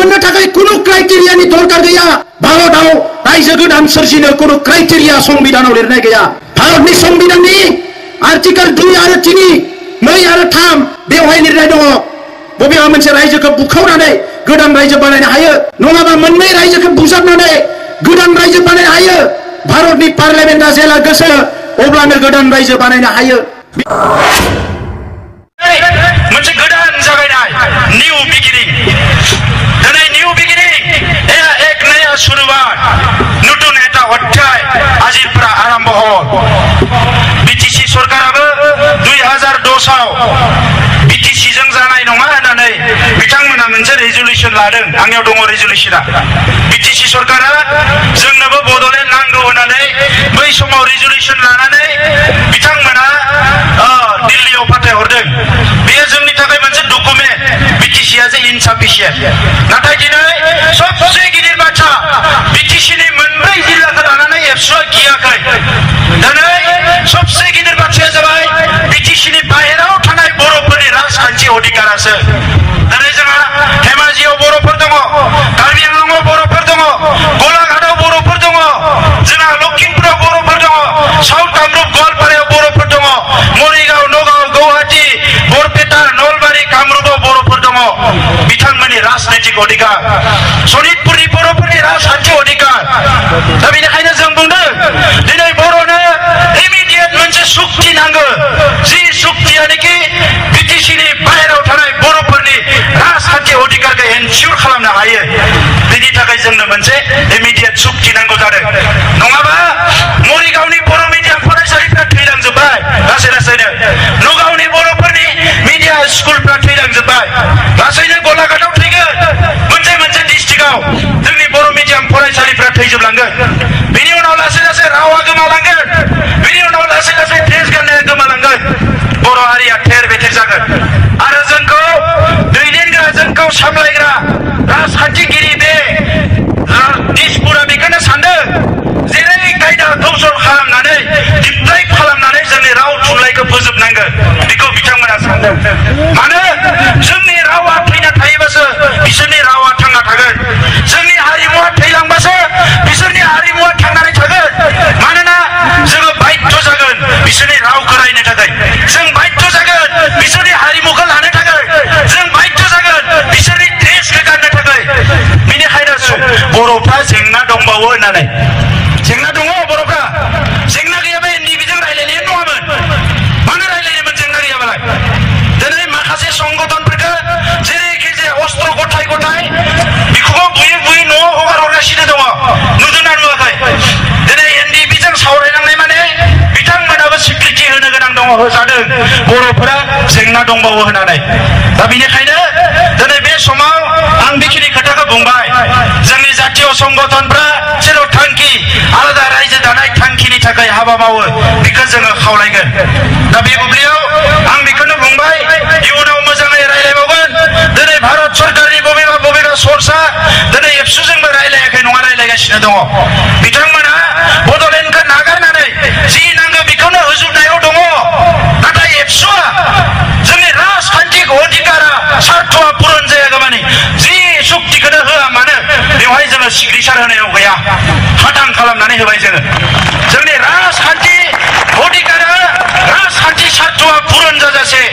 मोननो थाखाय कुनु क्राइटेरियानि दरकार गैया भारताव रायजो गोदान सोरजिनो कुनु क्राइटेरिया संबिधानाव लिरनाय गैया भारतनि संबिधाननि आर्टिकल 2 आरो 3 2 आरो 3 बेवहाय लिरनाय दङ बबेबा मोनसे रायजोखौ बुखावनानै गोदान रायजो बानायनो हायो नङाबा मोननै रायजोखौ बुजाबनानै गोदान रायजो बानायनो हायो भारतनि पार्लियामेन्टआ जेला गोसो अब्लानो गोदान रायजो बानायनो हायो मोनसे गोदान जागायनाय न्यू बिगिनिं दिनै न्यू बिगिनिं एक नया शुरुआत नতুन এটা অধ্যায় আজিৰ পৰা আৰম্ভ হ'ল বিটিসি सरकाराबो 2010 आव বিটিসি जों जानाय नङा होननानै बिथांमोना मोनसे रेजोल्यूशन लादों आंनियाव दङ रेजोल्यूशना बिटिसि सरकारा जोंनोबो बडलेण्ड नांगौ होननानै बै समाव रेजोल्यूशन लानानै बिथांमोना दिल्लीयाव फाथायहरदों बेयो जोंनि थाखाय मोनसे डकुमेन्ट बिटिसिआ जे इनसाफिशियेन्ट नाथाय दिनै सबसे गिदिर बाथ्रा बिटिसिनि मोनब्रै जिल्लाखौ लानानै एबसुआ गियाखै दिनै सबसे गिदिर बाथ्राया जाबाय बिटिसिनि बाहेराव थानाय बर'फोरनि राजखान्थि अधिकारासो दिनै जोंहा धेमाजियाव बर'फोर दङ कार्बि आंलंआव बर'फोर दङ गलाघाटआव बर'फोर दङ जोंहा लखिमपुराव बर'फोर दङ साउथ कामरुप गवालपारायाव बर'फोर दङ मरिगाव नगाव गुवाहाटी बरपेटा नलबारि कामरुपआव बर'फोर दङ बिथांमोननि राजनैतिक अधिकार सनितपुरनि बर'फोरनि राजखान्थि अधिकार दा बेनिखायनो जों बुंदों दिनै बर'नो इमिडियेट मोनसे सुक्ति नांगौ जि सुक्तियानोखि बिटिसिनि बाहेराव थानाय बर'फोरनि राजखान्थि अधिकारखौ एनश्योर खालामनो हायो बेनि थाखाय जोंनो मोनसे इमिडियेट सुक्ति नांगौ जादों नङाबा मरिगावनि बर' मिडियाम फरायसालिफ्रा थैलांजोब्बाय लासै लासैनो नगावनि बर'फोरनि मिडिया स्कुलफ्रा थैलांजोब्बाय लासैनो गलाघाटआव थैगोन मोनसे मोनसे डिस्ट्रिक्टआव जोंनि बर' मिडियाम फरायसालिफ्रा थैजोबलांगोन बेनि उनाव लासै लासै रावा गोमालांगोन बेनि उनाव लासै लासै ड्रेस गाननाया गोमालांगोन बर' हारिया थेर बेथेर जागोन आरो जोंखौ दैदेनग्रा जोंखौ सामलायग्रा राजखान्थिगिरि बे दिसपुरा बेखौनो सानदों जेरै कायदा कौशल खालामनानै दिप्लाय खालामनानै जोंनि राव थुनलाइखौ फोजोबनांगोन बेखौ बिथांमोना सानदों मानो जोंनि रावा थैना थायोबासो बिसोरनि रावा थांना थागोन जोंनि हारिमुआ थैलांबासो बिसोरनि हारिमुआ थांनानै थागोन मानोना जोङो बाध्य जागोन बिसोरनि रावखौ रायनो थाखाय जों बाध्य जागोन बिसोरनि हारिमुखौ लानो थाखाय जों बाध्य जागोन बिसोरनि ड्रेसखौ गाननो थाखाय बेनिखायनो बर'फ्रा जेंना दंबावो होननानै जेंना दङ बर'फ्रा जेंना गैयाबा एनडिबिजों रायलायनायानो नङामोन मानो रायलायनोमोन जेंना गैयाबालाय दिनै माखासे संगठनफोरखौ जेरैखि जाया अस्त्र गथाय गथाय बिखौ बुयै बुयै न'आव हगार हरगासिनो दङ नुदोंना नुवाखै दिनै एनडिबिजों सावरायनांनाय माने बिथांमोनाबो स्वीकृति होनो गोनां दङ होजादों बर'फोरा जेंना दंबावो होननानै दा बेनिखायनो दिनै बे समाव आं बेखिनि खोथाखौ बुंबाय जोंनि जातीय संगठनफ्रा जेराव थांखि आलादा रायजो दानाय थांखिनि थाखाय हाबा मावो बेखौ जोङो खावलायगोन दा बे बुब्लियाव आं बेखौनो बुंबाय इयुनाव मोजाङै रायलायबावगोन दिनै भारत सरकारनि बबेबा सर्सआ दिनै एबसुजोंबो रायलायाखै नङा रायलायगासिनो दङ बिथांमोना बडलेण्डखौ नागारनानै जि नांगौ बेखौनो होजोबनायाव दङ नाथाय एबसुआ जोंनि राजखान्थिक अधिकारा सार्थ'आ पुरन जायागौमानि जि सुक्तिखौनो होआ मानो बेवहाय जोङो सिग्नेचार होनायाव गैया हादान खालामनानै होबाय जोङो जोंनि राजखान्थि अधिकारा राजखान्थि सार्थ'आ पुरन जाजासे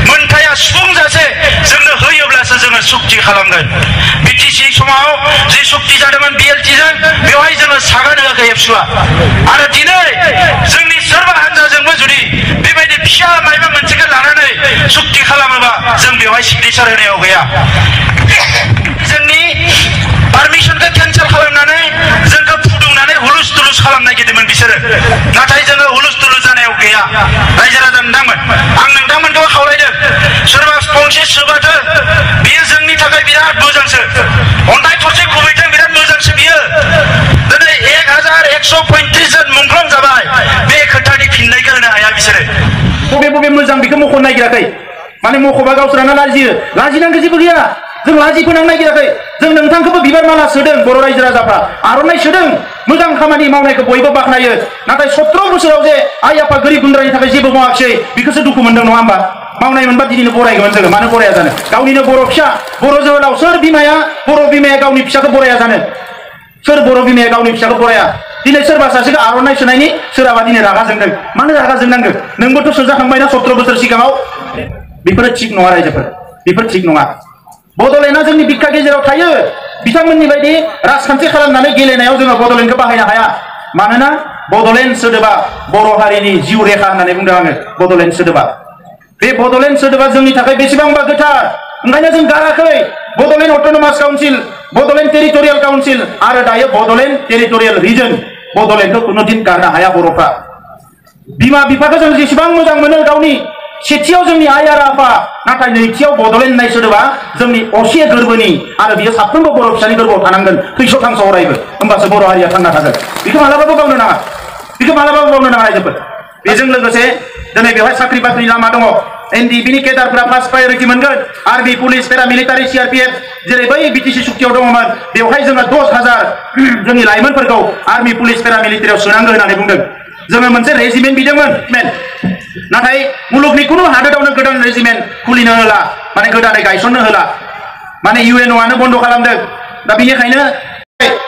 मोनथाया सुफुंजासे जोंनो होयोब्लासो जोङो सुक्ति खालामगोन बिटिसि समाव जि सुक्ति जादोंमोन बिएलटिजों बेवहाय जोङो सागान होआखै एबसुआ आरो दिनै जोंनि सोरबा हान्जाजोंबो जुदि बेबायदि फिसा मायबा मोनसेखौ लानानै सुक्ति खालामोबा जों बेवहाय सिग्नेचार होनायाव गैया जोंनि पारमिशनखौ केन्सेल खालामनानै जोंखौ फुदुंनानै हुलुस तुलुस खालामनो नागिरदोंमोन बिसोरो नाथाय जोङो हुलुस तुलुस जानायाव गैया रायजो राजा नोंथांमोन आं नोंथांमोनखौ खावलायदों सोरबा गंसे सोबाथो बियो जोंनि थाखाय बिराद मोजांसो अन्थाइ थरसे खुबैथों बिराद मोजांसो बियो दिनै 1135 जन मुंख्लं जाबाय बे खोथानि फिननायखौ होनो हाया बिसोरो बबे मोजां बेखौ मख'नो नागिराखै माने मख'बा गावसोरानो लाजियो लाजिनांगौ जेबो गैया जों लाजि फोनांनो नागिराखै जों नोंथांखौबो बिबार माला सोदों बर' रायजो राजाफ्रा आर'नाइ सोदों मोजां खामानि मावनायखौ बयबो बाख्नायो नाथाय 17 बोसोराव जे आइ आफा गोरिब गुन्द्रानि थाखाय जेबो मावाखिसै बेखौसो दुखु मोनदों नङा होमबा मावनाय मोनबा दिनैनो बरायगोन जोङो मानो बराया जानो गावनिनो बर' फिसा बर' जोहोलाव सोर बिमाया बर' बिमाया गावनि फिसाखौ बराया जानो सोर बर' बिमाया गावनि फिसाखौ बराया दिनै सोरबा सासेखौ आर'नाइ सोनायनि सोरहाबा दिनै रागा जोंदों मानो रागा जोंनांगौ नोंबोथ' सोजाखांबायना 17 बोसोर सिगाङाव बेफोरो थिग नङा रायजोफोर बेफोर थिग नङा बड'लेण्डआ जोंनि बिखा गेजेराव थायो बिथांमोननि बायदि राजखान्थि खालामनानै गेलेनायाव जोङो बड'लेण्डखौ बाहायनो हाया मानोना बड'लेण्ड सोदोबा बर' हारिनि जिउ रेखा होननानै बुंदों आङो बड'लेण्ड सोदोबा बे बड'लेण्ड सोदोबा जोंनि थाखाय बेसेबांबा गोथार ओंखायनो जों गाराखै Bodoland autonomous council Bodoland territorial council आरो दायो बड'लेण्ड टेरिटरियेल रिजन बड'लेण्डखौ कुनु दिन गारनो हाया बर'फ्रा बिमा बिफाखौ जों जेसेबां मोजां मोनो गावनि सेथियाव जोंनि आइ आरो आफा नाथाय नैथियाव बड'लेण्ड होननाय सोदोबा जोंनि असे गोरबोनि आरो बियो साफ्रोमबो बर' फिसानि गोरबोआव थानांगोन थैस' थांस' अरायबो होमबासो बर' हारिया थांना थागोन बेखौ मालाबाबो बावनो नाङा बेखौ मालाबाबो बावनो नाङा रायजोफोर बेजों लोगोसे दिनै बेवहाय साख्रि बाख्रि लामा दङ एनडिबिनि केडारफ्रा फार्स्ट प्रायरिटि मोनगोन आर्मि पुलिस पेरामिलिटारि सिआरपिएफ जेरै बै बिटिसि सुक्तियाव दङमोन बेवहाय जोङो 10,000 जोंनि लाइमोनफोरखौ आर्मि पुलिस पेरामिलिटारियाव सोनांगौ होननानै बुंदों जोङो मोनसे रेजिमेन्ट बिदोंमोन नाथाय मुलुगनि कुनु हादोरावनो गोदान रेजिमेन्ट खुलिनो होला माने गोदानै गायसननो होला माने इउएनअआनो बन्द खालामदों दा बेनिखायनो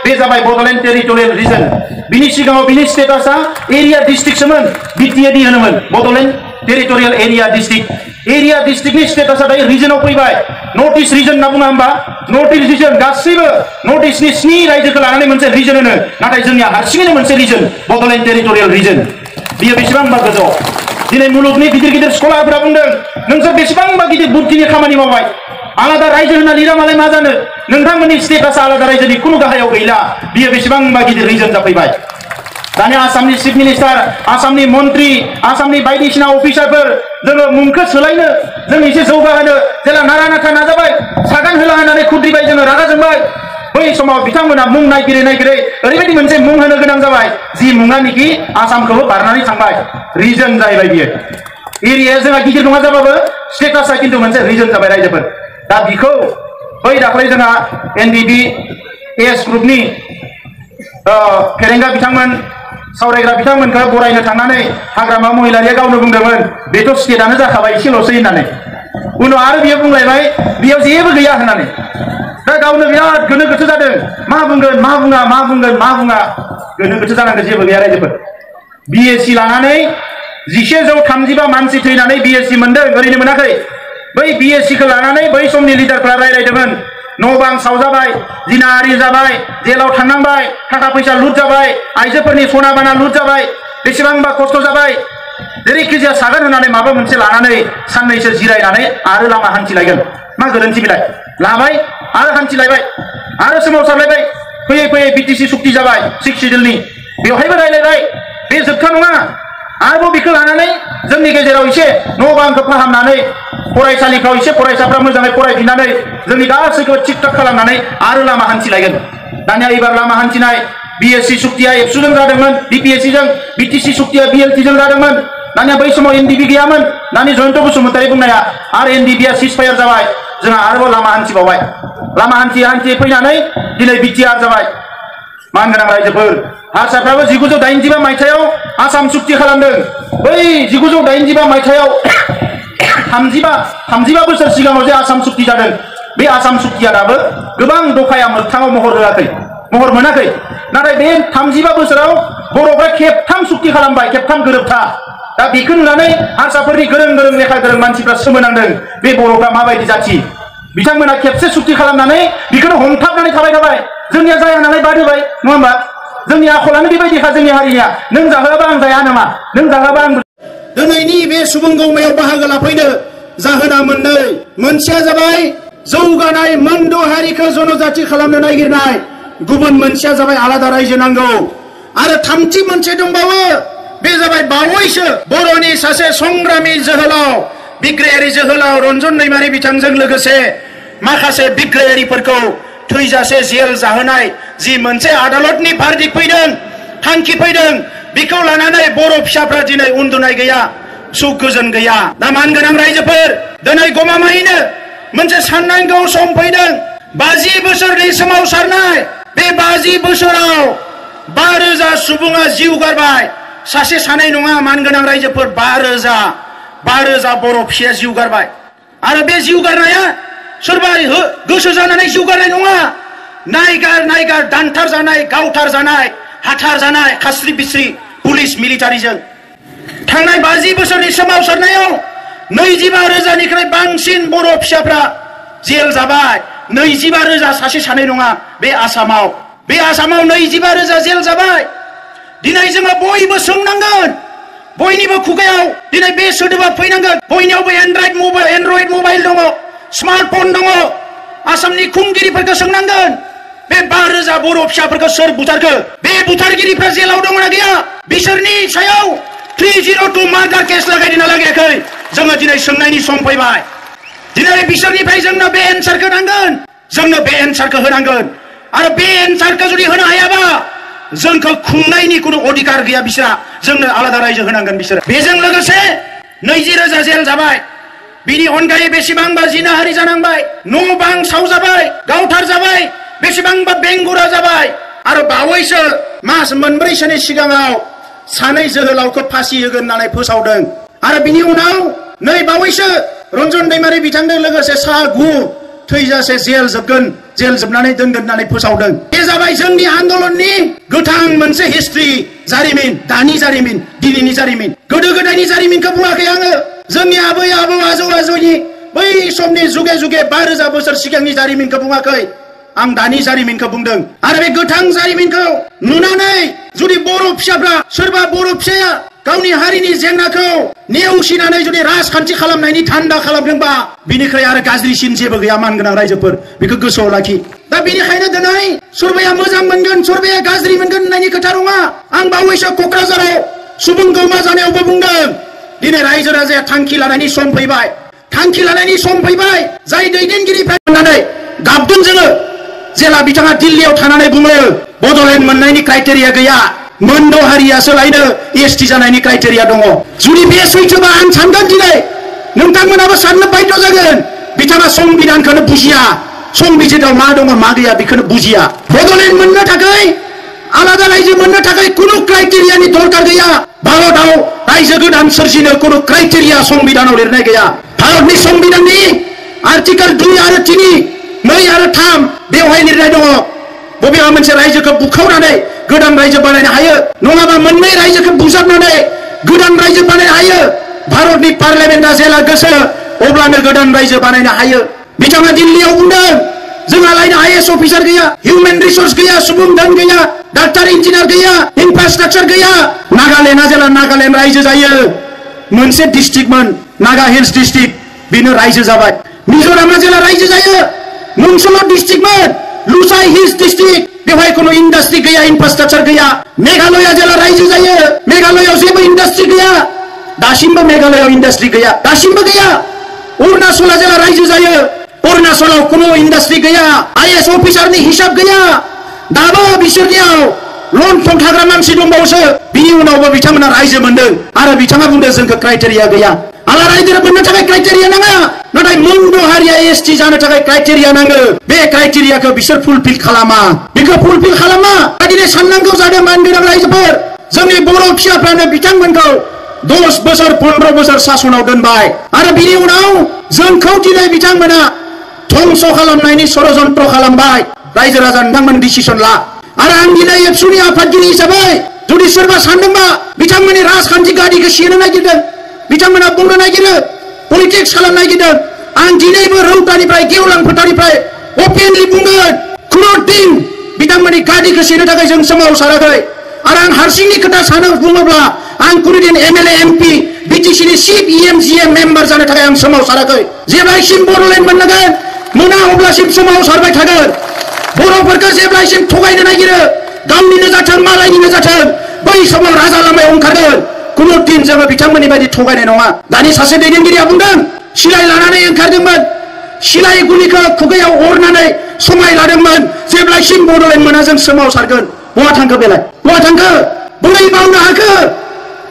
बे जाबाय बड'लेण्ड टेरिटरियेल रिजन बिनि सिगाङाव बिनि स्टेटासा एरिया डिस्ट्रिक्टसोमोन बिटिएडि होनोमोन बड'लेण्ड टेरिटरियेल एरिया डिस्ट्रिक्टनि स्टेटासा दायो रिजनाव फैबाय नर्थ इस्ट रिजन होनना बुङा होमबा नर्थ इस्ट रिजन गासैबो नर्थ इस्टनि 7 रायजोखौ लानानै मोनसे रिजन होनो नाथाय जोंनिया हारसिङैनो मोनसे रिजन बड'लेण्ड टेरिटरियेल रिजन बियो बेसेबांबा गोजौ दिनै मुलुगनि गिदिर गिदिर स्कलारफोरा बुंदों नोंसोर बेसेबांबा गिदिर बुद्धिनि खामानि मावबाय आलादा रायजो होनना लिरा मालाय मा जानो नोंथांमोननि स्टेटासा आलादा रायजोनि खुनु गाहायाव गैला बियो बेसेबांबा गिदिर रिजन जाफैबाय दानिया आसामनि चिफ मिनिस्टार आसामनि मन्त्रि आसामनि बायदिसिना अफिसारफोर जोङो मुंखौ सोलायनो जों एसे जौगाहोनो जेला नारा नाथा नाजाबाय सागान होला होननानै खुद्रिबाय जोङो रागा जोंबाय बै समाव बिथांमोना मुं नागिरै ओरैबायदि मोनसे मुं होनो गोनां जाबाय जि मुङानिखि आसामखौबो बारनानै थांबाय रिजन जाहैबाय बियो एरियाया जोंहा गिदिर नङा जाबाबो स्टेटासा खिन्थु मोनसे रिजन जाबाय रायजोफोर दा बिखौ बै दाख्लै जोंहा एनडिबि एस ग्रुपनि फेरेंगा बिथांमोन सावरायग्रा बिथांमोनखौ बरायनो थांनानै हाग्रामा महिलारिया गावनो बुंदोंमोन बेथ' स्टेटआनो जाखाबाय एसेल'सै होननानै उनाव आरो बियो बुंलायबाय बेयाव जेबो गैया होननानै दा गावनो बिराद गोनो गोथो जादों मा बुंगोन मा बुङा गोनो गोथो जानांगौ जेबो गैया रायजोफोर बिएससि लानानै 1135 मानसि थैनानै बिएससि मोनदों ओरैनो मोनाखै बै बिएससिखौ लानानै बै समनि लिडारफ्रा रायलायदोंमोन न' बां सावजाबाय जिनाहारि जाबाय जेलाव थांनांबाय थाखा फैसा लुट जाबाय आइजोफोरनि सना बाना लुट जाबाय बेसेबांबा खस्थ' जाबाय जेरैखिजाया सागोन होननानै माबा मोनसे लानानै साननैसो जिरायनानै आरो लामा हान्थिलायगोन मा गोरोन्थि बिलाय लाबाय आरो हान्थिलायबाय आरो सोमावसारलायबाय फैयै बिटिसि सुक्ति जाबाय 6 सिडिउलनि बेवहायबो रायलायबाय बे जोबथा नङा आरोबाव बेखौ लानानै जोंनि गेजेराव एसे न' बांखौ फाहामनानै फरायसालिफ्राव एसे फरायसाफ्रा मोजाङै फरायफिननानै जोंनि गासैखौ थिक थाक खालामनानै आरो लामा हान्थिलायगोन दानिया एबार लामा हान्थिनाय बिएससि सुक्तिया एबसुजों जादोंमोन बिपिएससिजों बिटिसि सुक्तिया बिएलटिजों जादोंमोन दानिया बै समाव एनडिबि गैयामोन दानि जयन्त बसुमतारी बुंनाया आरो एनडिबिया सिजफायार जाबाय जोंहा आरोबाव लामा हान्थिबावबाय लामा हान्थियै फैनानै दिनै बिटिआर जाबाय मानगोनां रायजोफोर हारसाफ्राबो 1985 मायथाइयाव आसाम सुक्ति खालामदों बै 1985 मायथाइयाव 35 बोसोर सिगाङाव जे आसाम सुक्ति जादों बे आसाम सुक्तिया दाबो गोबां दफाया मोगथाङाव महर मोनाखै नाथाय बे 35 बोसोराव बर'फ्रा खेबथाम सुक्ति खालामबाय खेबथाम गोरोबथा दा बेखौ नुनानै हारसाफोरनि गोरों लेखा गोरों मानसिफ्रा सोमोनांदों बे बर'फ्रा माबायदि जाथि बिथांमोना खेबसे सुक्ति खालामनानै बेखौनो हमथाबनानै थाबाय जोंनिया जाया नालाय बाद होबाय नङा होमबा जोंनि आखलानो बेबायदिखा जोंनि हारिनिया नों जाहोआबा आं जाया नामा नों जाहोआबा आं दिनैनि बे सुबुं गौमायाव बाहागो लाफैनो जाहोना मोनसेया जाबाय जौगानाय मोनद' हारिखौ जनजाति खालामनो नागिरनाय गुबुन मोनसेया जाबाय आलादा रायजो नांगौ आरो थामथि मोनसे दंबावो बे जाबाय बावैसो बर'नि सासे संग्रामि जोहोलाव बिग्रायारि जोहोलाव रन्जन दैमारि बिथांजों लोगोसे माखासे बिग्रायारिफोरखौ थैजासे जेल जाहोनाय जि मोनसे आदालतनि भार्डिक्ट फैदों थांखि फैदों बेखौ लानानै बर' फिसाफ्रा दिनै उन्दुनाय गैया सुख गोजोन गैया दा मानगोनां रायजोफोर दिनै गमामायैनो मोनसे साननांगौ सम फैदों 50 बोसोरनि सोमावसारनाय बे 50 बोसोराव 5,000 सुबुङा जिउ गारबाय सासे सानै नङा मानगोनां रायजोफोर 5,000 12,000 बर' फिसाया जिउ गारबाय आरो बे जिउ गारनाया सोरबा गोसो जानानै जिउ गारनाय नङा नायगार दानथार जानाय गावथार जानाय हाथार जानाय खास्रि बिस्रि पुलिस मिलिटारिजों थांनाय 50 बोसोरनि सोमावसारनायाव 25,000निख्रुइ बांसिन बर' फिसाफ्रा जेल जाबाय 25,000 सासे सानै नङा बे आसामाव 25,000 जेल जाबाय दिनै जोङो बयबो सोंनांगोन बयनिबो खुगायाव दिनै बे सोदोबा फैनांगोन बयनियावबो एन्ड्रइड मबाइल दङ स्मार्टफन दङ आसामनि खुंगिरिफोरखौ सोंनांगोन बे 5,000 बर' फिसाफोरखौ सोर बुथारखो बे बुथारगिरिफ्रा जेलाव दंना गैया बिसोरनि सायाव 302 मार्डार केस लागायदोंना लागायाखै जोङो दिनै सोंनायनि सम फैबाय दिनै बिसोरनिफ्राय जोंनो बे एन्सारखौ नांगोन जोंनो बे एन्सारखौ होनांगोन आरो बे एन्सारखौ जुदि होनो हायाबा जोंखौ खुंनायनि कुनु अधिकार गैया बिसोरा जोंनो आलादा रायजो होनांगोन बिसोरो बेजों लोगोसे 20,000 जेल जाबाय बिनि अनगायै बेसेबांबा जिनाहारि जानांबाय न' बां सावजाबाय गावथार जाबाय बेसेबांबा बेंगुरा जाबाय आरो बावैसो मास मोनब्रैसोनि सिगाङाव सानै जोहोलावखौ फासि होगोन होननानै फोसावदों आरो बिनि उनाव नै बावैसो रन्जन दैमारि बिथांजों लोगोसे सा 9 थैजासे जेल जोबनानै दोनगोन होननानै फोसावदों बे जाबाय जोंनि आन्दोलननि गोथां मोनसे हिस्ट्रि जारिमिन दानि जारिमिन दिनैनि जारिमिन गोदो गोदायनि जारिमिनखौ बुङाखै आङो जोंनि आबै आबौ आजौ आजौनि बै समनि जुगे 5,000 बोसोर सिगांनि जारिमिनखौ बुङाखै आं दानि जारिमिनखौ बुंदों आरो बे गोथां जारिमिनखौ नुनानै जुदि बर' फिसाफ्रा सोरबा बर' फिसाया गावनि हारिनि जेंनाखौ नेवसिनानै जुदि राजखान्थि खालामनायनि थान्दा खालामदोंबा बिनिख्रुइ आरो गाज्रिसिन जेबो गैया मानगोनां रायजोफोर बेखौ गोसोआव लाखि दा बेनिखायनो दिनै सोरबाया मोजां मोनगोन सोरबाया गाज्रि मोनगोन होननायनि खोथा नङा आं बावैसो क'क्राझाराव सुबुं गौमा जानायावबो बुंदों दिनै रायजो राजाया थांखि लानायनि सम फैबाय जाय दैदेनगिरिफ्रा होननानै गाबदों जोङो जेला बिथाङा दिल्लीयाव थानानै बुङो बड'लेण्ड मोननायनि क्राइटेरिया गैया मोनद' हारियासो लायनो एसटि जानायनि क्राइटेरिया दङ जुदि बे सैथोबा आं सानगोन दिनै नोंथांमोनाबो साननो बाध्य जागोन बिथाङा संबिधानखौनो बुजिया संबिजिताव मा दङ मा गैया बेखौनो बुजिया बड'लेण्ड मोननो थाखाय आलादा रायजो मोननो थाखाय कुनु क्राइटेरियानि दरकार गैया भारतआव रायजो गोदान सोरजिनो कुनु क्राइटेरिया संबिधानाव लिरनाय गैया भारतनि संबिधाननि आर्टिकल 2 आरो 3 2 आरो 3 बेवहाय लिरनाय दङ बबेबा मोनसे रायजोखौ बुखावनानै गोदान रायजो बानायनो हायो नङाबा मोननै रायजोखौ बुजाबनानै गोदान रायजो बानायनो हायो भारतनि पार्लियामेन्टआ जेला गोसो अब्लानो गोदान रायजो बानायनो हायो बिथाङा दिल्लीयाव बुंदों जोंहा लायनो आईएएस अफिसार गैया हिउमेन रिसोर्स गैया सुबुं धोन गैया डाक्टार इन्जिनियार गैया इनफ्रास्ट्राक्चार गैया नागालेण्डआ जेला नागालेण्ड रायजो जायो मोनसे डिस्ट्रिक्टमोन नागा हिल्स डिस्ट्रिक्ट बेनो रायजो जाबाय मिजोरामआ जेला रायजो जायो मोनसेल' डिस्ट्रिक्टमोन लुसाइ हिल्स डिस्ट्रिक्ट बेवहाय कोनो इन्डास्ट्रि गैया इनफ्रास्ट्राक्चार गैया मेघालया जेला रायजो जायो मेघालयाव जेबो इन्डास्ट्रि गैया दासिमबो मेघालयाव इन्डास्ट्रि गैया दासिमबो गैया अरुणाचला जेला रायजो जायो अरुणाचलाव कोनो इन्डास्ट्रि गैया आईएएस अफिसारनि हिसाब गैया दाबो बिसोरनियाव लन थाग्रा मानसि दंबावोसो बिनि उनावबो बिथांमोना रायजो मोनदों आरो बिथाङा बुंदों जोंखौ क्राइटेरिया गैया आला रायजो मोननो थाखाय क्राइटेरिया नाङा नाथाय मोनद' हारिया एसटि जानो थाखाय क्राइटेरिया नांगौ बे क्राइटेरियाखौ बिसोर फुलफिल खालामा दिनै साननांगौ जादों मानगोनां रायजोफोर जोंनि बर' फिसाफ्रानो बिथांमोनखौ 10 बोसोर 15 बोसोर शासनाव दोनबाय आरो बिनि उनाव जोंखौ दिनै बिथांमोना ध्वंस खालामनायनि षड़यन्त्र खालामबाय रायजो राजा नोंथांमोन डिसिसन ला आरो आं दिनै एबसुनि आफादगिरि हिसाबै जुदि सोरबा सानदोंबा बिथांमोननि राजखान्थि गादिखौ सेनो नागिरदों बिथांमोना बुंनो नागिरो पलिटिक्स खालामनो नागिरदों आं दिनैबो रौतानिफ्राय गेवलां फोथारनिफ्राय अपेनलि बुंगोन खुनु दिन बिथांमोननि गादिखौ सेनो थाखाय जों सोमावसाराखै आरो आं हारसिंनि खोथा सानो बुङोब्ला आं खुनु दिन एमएलए एमपि बिटिसिनि चिफ इएमजिएम मेम्बार जानो थाखाय आं सोमावसाराखै जेब्लासिम बड'लेण्ड मोनगोन मोना अब्लासिम सोमावसारबाय थागोन बर'फोरखौ जेब्लासिम थगायनो नागिरो गावनिनो जाथों मालायनिनो जाथों बै समाव राजा लामायाव ओंखारगोन कुनु दिन जोङो बिथांमोननि बायदि थगायनाय नङा दानि सासे दैदेनगिरिया बुंदों सिलाइ लानानै ओंखारदोंमोन सिलाइ गुलिखौ खुगायाव अरनानै समाय लादोंमोन जेब्लासिम बड'लेण्ड मोना जों सोमावसारगोन बहा थांखो बेलाय बहा थांखो बोरै बावनो हाखो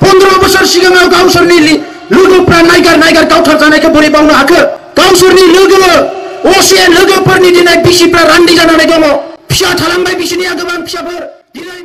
15 बोसोर सिगाङाव गावसोरनि लोगोफ्रा नायगार गावथार जानायखौ बोरै बावनो हाखो गावसोरनि लोगो असे लोगोफोरनि दिनै बिसिफ्रा रान्दि जानानै दङ फिसा थालांबाय बिसिनिया गोबां फिसाफोर दिनै